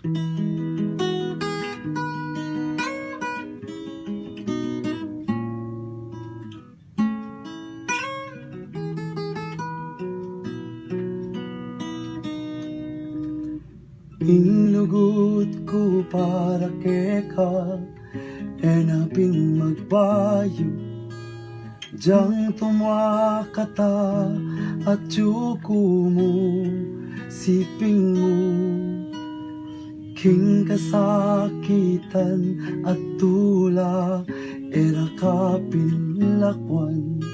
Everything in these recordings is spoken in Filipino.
Inlugot ko para keka enapin magbayo Diyang tumakata at yuko mo siping mo King kasakitan at tula era kapinlakwan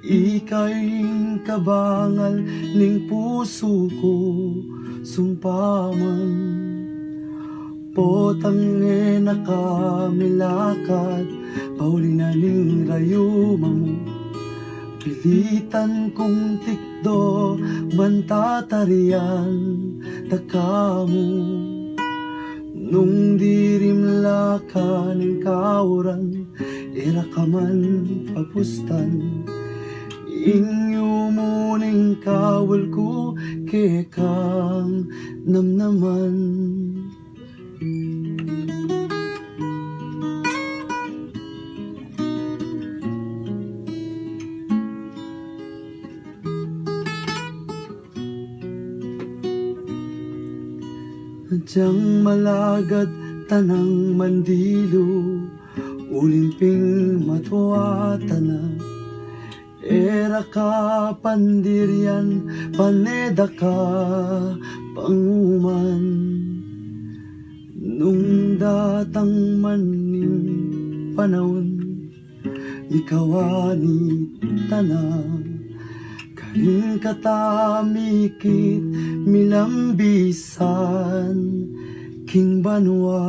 Ika'y kabangal ning puso ko sumpaman Potang nakamilakad pauli na ning rayuma mo Pilitan kong tikdo mantatarian takamo Nung dirimla ka ning kauran era ka man papustan Inyo mo ning kawal ko kekang namnaman Diyang malagad tanang mandilo Ulimping matuwata na Era ka pandirian, paneda ka panguman Nung datang maning panahon Ikaw ani tanang Kaling katamikit milambisan King Banwa